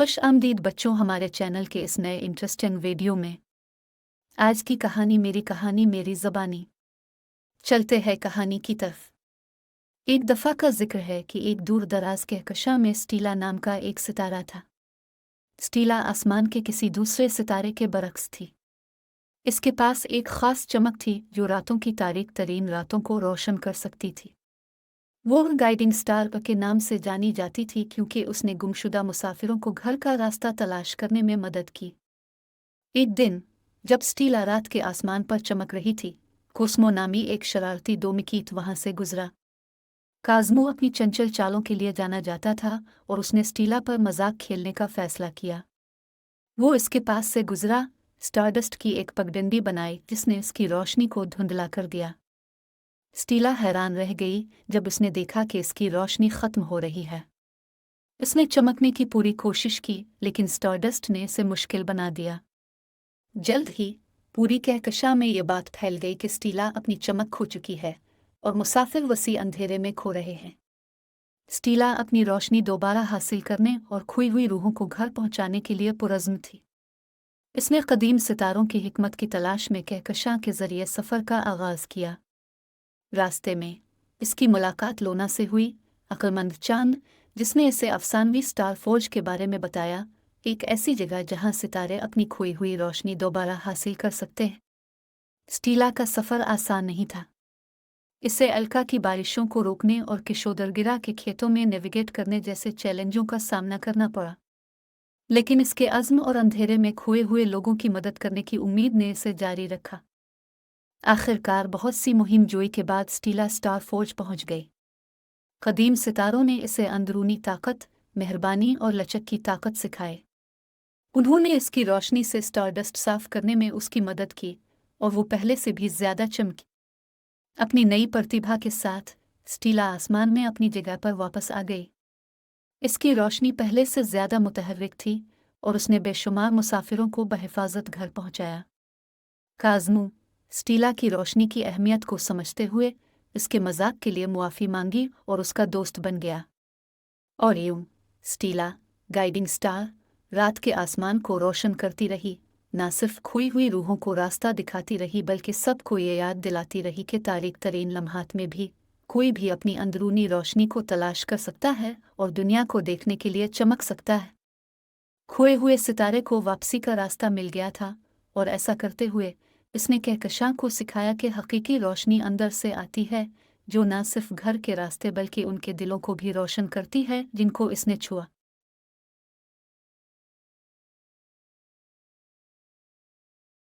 खुश आमदीद बच्चों हमारे चैनल के इस नए इंटरेस्टिंग वीडियो में। आज की कहानी मेरी ज़बानी। चलते हैं कहानी की तरफ। एक दफ़ा का जिक्र है कि एक दूर दराज कहकशां में स्टीला नाम का एक सितारा था। स्टीला आसमान के किसी दूसरे सितारे के बरक्स थी। इसके पास एक ख़ास चमक थी जो रातों की तारीक तरीन रातों को रोशन कर सकती थी। वो गाइडिंग स्टार के नाम से जानी जाती थी क्योंकि उसने गुमशुदा मुसाफिरों को घर का रास्ता तलाश करने में मदद की। एक दिन जब स्टीला रात के आसमान पर चमक रही थी, कोस्मो नामी एक शरारती डोमिकीट वहां से गुजरा। काज़्मो अपनी चंचल चालों के लिए जाना जाता था और उसने स्टीला पर मजाक खेलने का फैसला किया। वो इसके पास से गुजरा, स्टारडस्ट की एक पगडंडी बनाई जिसने उसकी रोशनी को धुंधला कर दिया। स्टीला हैरान रह गई जब उसने देखा कि इसकी रोशनी खत्म हो रही है। उसने चमकने की पूरी कोशिश की लेकिन स्टारडस्ट ने इसे मुश्किल बना दिया। जल्द ही पूरी कहकशां में ये बात फैल गई कि स्टीला अपनी चमक खो चुकी है और मुसाफिर वसी अंधेरे में खो रहे हैं। स्टीला अपनी रोशनी दोबारा हासिल करने और खोई हुई रूहों को घर पहुंचाने के लिए पुरज़्म थी। इसने कदीम सितारों की हिकमत की तलाश में कहकशां के जरिए सफ़र का आगाज़ किया। रास्ते में इसकी मुलाकात लोना से हुई। अक्लमंद चांद, जिसने इसे अफसानवी स्टार फौज के बारे में बताया, एक ऐसी जगह जहां सितारे अपनी खोई हुई रोशनी दोबारा हासिल कर सकते हैं। स्टीला का सफ़र आसान नहीं था। इसे अलका की बारिशों को रोकने और किशोदरगिरा के खेतों में नेविगेट करने जैसे चैलेंजों का सामना करना पड़ा, लेकिन इसके अज़्म और अंधेरे में खोए हुए लोगों की मदद करने की उम्मीद ने इसे जारी रखा। आखिरकार बहुत सी मुहिम जोई के बाद स्टीला स्टार फौज पहुंच गई। कदीम सितारों ने इसे अंदरूनी ताकत, मेहरबानी और लचक की ताकत सिखाए। उन्होंने इसकी रोशनी से स्टारडस्ट साफ करने में उसकी मदद की और वो पहले से भी ज्यादा चमकी। अपनी नई प्रतिभा के साथ स्टीला आसमान में अपनी जगह पर वापस आ गई। इसकी रोशनी पहले से ज्यादा मुतहर्रिक थी और उसने बेशुमार मुसाफिरों को बहिफाजत घर पहुंचाया। काज़्मो स्टीला की रोशनी की अहमियत को समझते हुए इसके मजाक के लिए मुआफ़ी मांगी और उसका दोस्त बन गया। और यूं स्टीला, गाइडिंग स्टार, रात के आसमान को रोशन करती रही, न सिर्फ खोई हुई रूहों को रास्ता दिखाती रही बल्कि सबको ये याद दिलाती रही कि तारीक तरीन लम्हात में भी कोई भी अपनी अंदरूनी रोशनी को तलाश कर सकता है और दुनिया को देखने के लिए चमक सकता है। खोए हुए सितारे को वापसी का रास्ता मिल गया था और ऐसा करते हुए इसने कहकशां को सिखाया कि हकीकी रोशनी अंदर से आती है, जो न सिर्फ घर के रास्ते बल्कि उनके दिलों को भी रोशन करती है जिनको इसने छुआ।